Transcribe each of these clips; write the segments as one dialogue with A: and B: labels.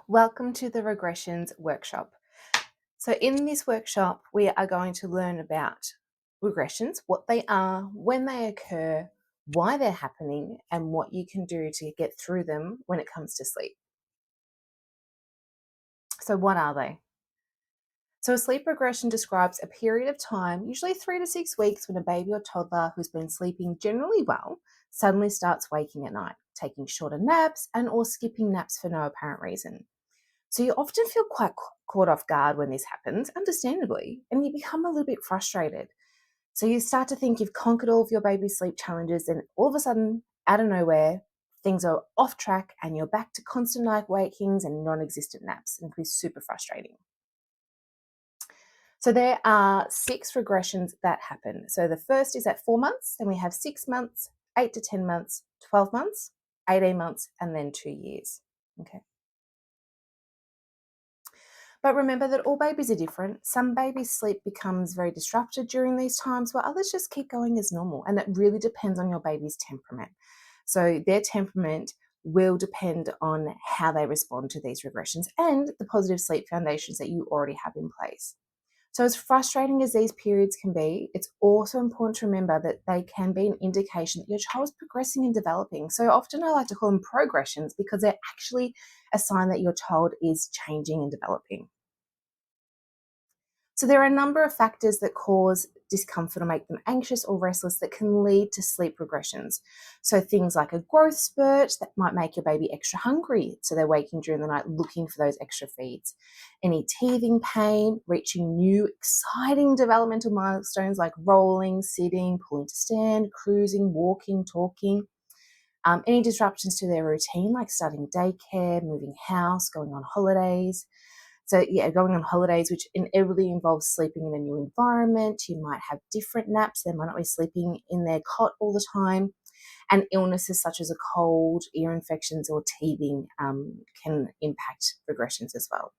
A: Welcome to the Regressions workshop. So in this workshop, we are going to learn about regressions, what they are, when they occur, why they're happening, and what you can do to get through them when it comes to sleep. So what are they? So a sleep regression describes a period of time, usually 3 to 6 weeks, when a baby or toddler who's been sleeping generally well suddenly starts waking at night, taking shorter naps and or skipping naps for no apparent reason. So you often feel quite caught off guard when this happens, understandably, and you become a little bit frustrated. So you start to think you've conquered all of your baby's sleep challenges, and all of a sudden, out of nowhere, things are off track and you're back to constant night wakings and non-existent naps, and it can be super frustrating. So there are 6 regressions that happen. So the first is at 4 months, then we have 6 months, 8 to 10 months, 12 months, 18 months, and then 2 years. Okay. But remember that all babies are different. Some babies' sleep becomes very disrupted during these times, while others just keep going as normal. And that really depends on your baby's temperament. So their temperament will depend on how they respond to these regressions and the positive sleep foundations that you already have in place. So, as frustrating as these periods can be, it's also important to remember that they can be an indication that your child is progressing and developing. So, often I like to call them progressions because they're actually a sign that your child is changing and developing. So there are a number of factors that cause discomfort or make them anxious or restless that can lead to sleep regressions. So things like a growth spurt that might make your baby extra hungry, so they're waking during the night looking for those extra feeds. Any teething pain, reaching new exciting developmental milestones like rolling, sitting, pulling to stand, cruising, walking, talking. Any disruptions to their routine like starting daycare, moving house, going on holidays. So, yeah, going on holidays, which inevitably involves sleeping in a new environment. You might have different naps. They might not be sleeping in their cot all the time. And illnesses such as a cold, ear infections, or teething can impact regressions as well.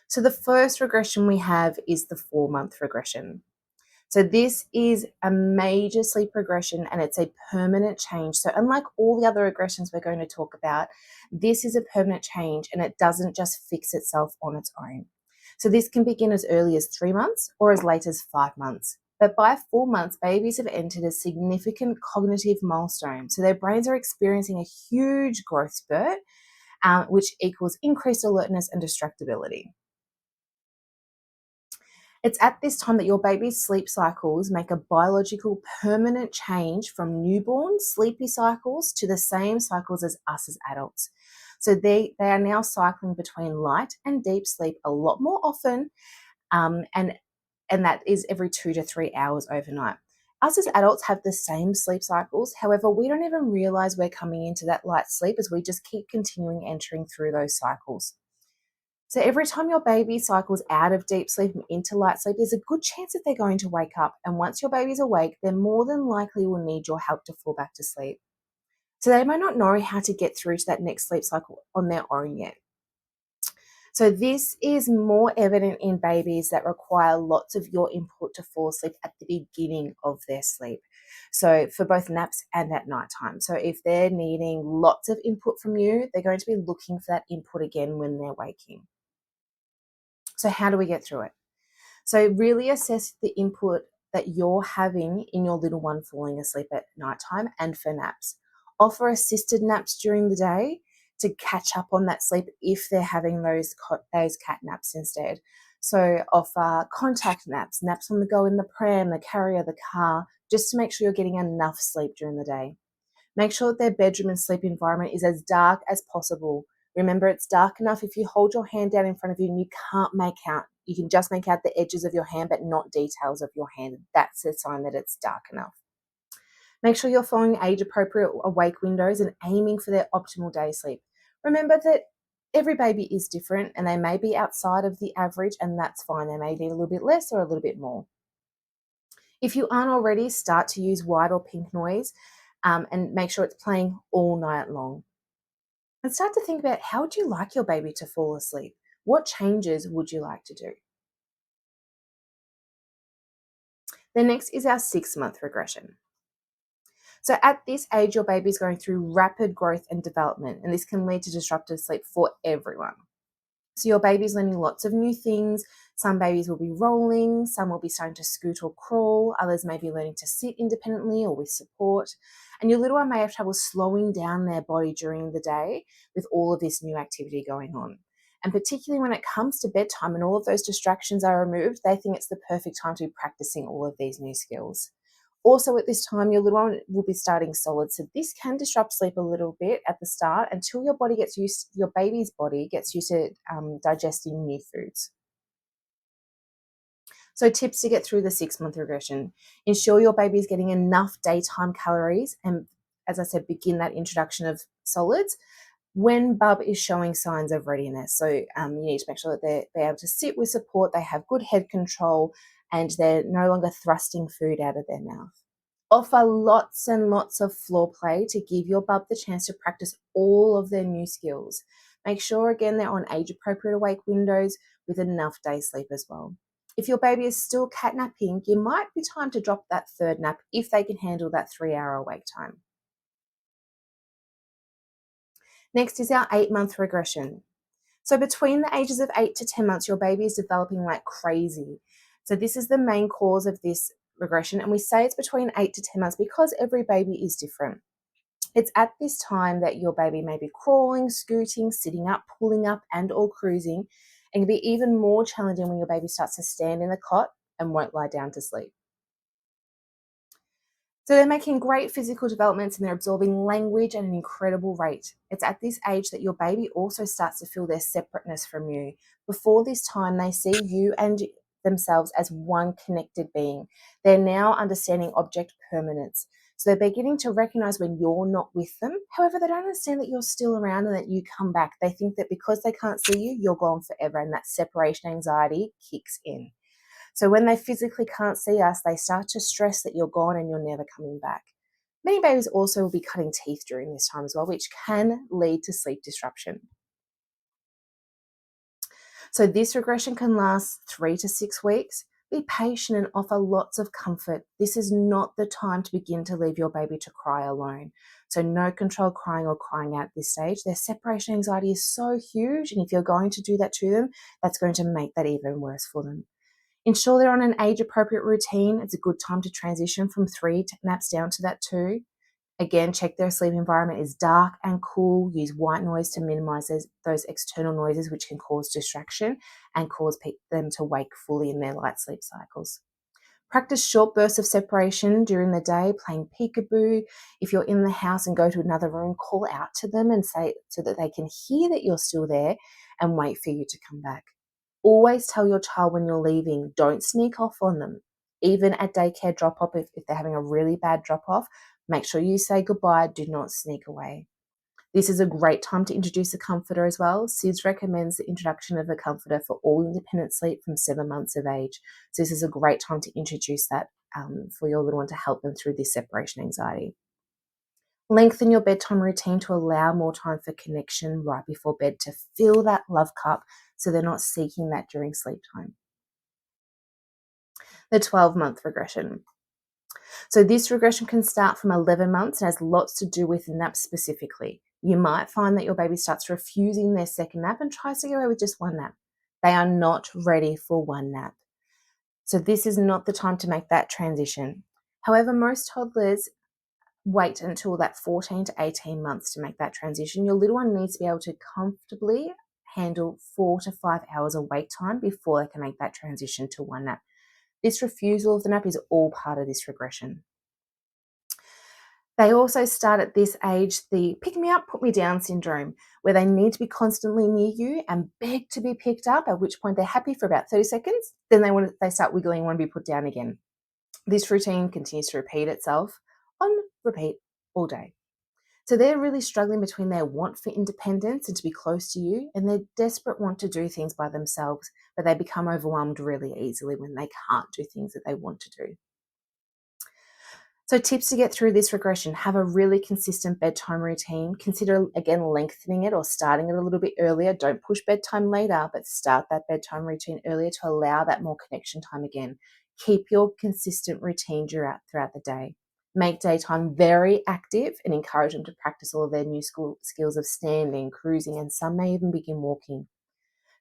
A: So, the first regression we have is the 4-month regression. So this is a major sleep regression and it's a permanent change. So unlike all the other regressions we're going to talk about, this is a permanent change and it doesn't just fix itself on its own. So this can begin as early as 3 months or as late as 5 months. But by 4 months, babies have entered a significant cognitive milestone. So their brains are experiencing a huge growth spurt, which equals increased alertness and distractibility. It's at this time that your baby's sleep cycles make a biological permanent change from newborn sleepy cycles to the same cycles as us as adults. So they are now cycling between light and deep sleep a lot more often, um, and and that is every 2 to 3 hours overnight. Us as adults have the same sleep cycles. However, we don't even realize we're coming into that light sleep as we just keep continuing entering through those cycles. So every time your baby cycles out of deep sleep and into light sleep, there's a good chance that they're going to wake up. And once your baby's awake, they more than likely will need your help to fall back to sleep. So they might not know how to get through to that next sleep cycle on their own yet. So this is more evident in babies that require lots of your input to fall asleep at the beginning of their sleep. So for both naps and at nighttime. So if they're needing lots of input from you, they're going to be looking for that input again when they're waking. So how do we get through it? So really assess the input that you're having in your little one falling asleep at nighttime and for naps. Offer assisted naps during the day to catch up on that sleep if they're having those cat naps instead. So offer contact naps, naps on the go in the pram, the carrier, the car, just to make sure you're getting enough sleep during the day. Make sure that their bedroom and sleep environment is as dark as possible. Remember, it's dark enough if you hold your hand down in front of you and you can't make out, you can just make out the edges of your hand, but not details of your hand. That's a sign that it's dark enough. Make sure you're following age appropriate awake windows and aiming for their optimal day sleep. Remember that every baby is different and they may be outside of the average, and that's fine. They may need a little bit less or a little bit more. If you aren't already, start to use white or pink noise and make sure it's playing all night long. And start to think about, how would you like your baby to fall asleep? What changes would you like to do? The next is our 6-month regression. So at this age, your baby is going through rapid growth and development, and this can lead to disrupted sleep for everyone. So your baby's learning lots of new things. Some babies will be rolling, some will be starting to scoot or crawl, others may be learning to sit independently or with support. And your little one may have trouble slowing down their body during the day with all of this new activity going on. And particularly when it comes to bedtime and all of those distractions are removed, they think it's the perfect time to be practicing all of these new skills. Also, at this time, your little one will be starting solid, so this can disrupt sleep a little bit at the start until your baby's body gets used to digesting new foods. So, tips to get through the 6 month regression: ensure your baby is getting enough daytime calories, and as I said, begin that introduction of solids when bub is showing signs of readiness. So, you need to make sure that they're able to sit with support, they have good head control, and they're no longer thrusting food out of their mouth. Offer lots and lots of floor play to give your bub the chance to practice all of their new skills. Make sure, again, they're on age appropriate awake windows with enough day sleep as well. If your baby is still catnapping, you might be time to drop that third nap if they can handle that 3 hour awake time. Next is our 8 month regression. So between the ages of 8 to 10 months, your baby is developing like crazy. So this is the main cause of this regression. And we say it's between 8 to 10 months because every baby is different. It's at this time that your baby may be crawling, scooting, sitting up, pulling up, and or cruising. And can be even more challenging when your baby starts to stand in the cot and won't lie down to sleep. So they're making great physical developments and they're absorbing language at an incredible rate. It's at this age that your baby also starts to feel their separateness from you. Before this time, they see you and themselves as one connected being. They're now understanding object permanence. So they're beginning to recognize when you're not with them. However, they don't understand that you're still around and that you come back. They think that because they can't see you, you're gone forever, and that separation anxiety kicks in. So when they physically can't see us, they start to stress that you're gone and you're never coming back. Many babies also will be cutting teeth during this time as well, which can lead to sleep disruption. So this regression can last 3 to 6 weeks. Be patient and offer lots of comfort. This is not the time to begin to leave your baby to cry alone. So no controlled crying or crying out at this stage. Their separation anxiety is so huge, and if you're going to do that to them, that's going to make that even worse for them. Ensure they're on an age appropriate routine. It's a good time to transition from 3 naps down to that 2. Again, check their sleep environment is dark and cool. Use white noise to minimize those external noises which can cause distraction and cause them to wake fully in their light sleep cycles. Practice short bursts of separation during the day, playing peekaboo. If you're in the house and go to another room, call out to them and say so that they can hear that you're still there and wait for you to come back. Always tell your child when you're leaving. Don't sneak off on them. Even at daycare drop off, if they're having a really bad drop off, make sure you say goodbye. Do not sneak away. This is a great time to introduce a comforter as well. SIDS recommends the introduction of a comforter for all independent sleep from 7 months of age. So this is a great time to introduce that for your little one to help them through this separation anxiety. Lengthen your bedtime routine to allow more time for connection right before bed to fill that love cup so they're not seeking that during sleep time. The 12-month regression. So this regression can start from 11 months and has lots to do with naps specifically. You might find that your baby starts refusing their second nap and tries to get away with just one nap. They are not ready for one nap. So this is not the time to make that transition. However, most toddlers wait until that 14 to 18 months to make that transition. Your little one needs to be able to comfortably handle 4 to 5 hours awake time before they can make that transition to one nap. This refusal of the nap is all part of this regression. They also start at this age the pick me up, put me down syndrome, where they need to be constantly near you and beg to be picked up, at which point they're happy for about 30 seconds. Then they start wiggling and want to be put down again. This routine continues to repeat itself on repeat all day. So they're really struggling between their want for independence and to be close to you and their desperate want to do things by themselves, but they become overwhelmed really easily when they can't do things that they want to do. So tips to get through this regression: have a really consistent bedtime routine. Consider, again, lengthening it or starting it a little bit earlier. Don't push bedtime later, but start that bedtime routine earlier to allow that more connection time again. Keep your consistent routine throughout the day. Make daytime very active and encourage them to practice all of their new skills of standing, cruising, and some may even begin walking.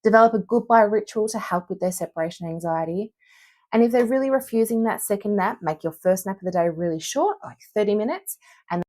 A: Develop a goodbye ritual to help with their separation anxiety. And if they're really refusing that second nap, make your first nap of the day really short, like 30 minutes, and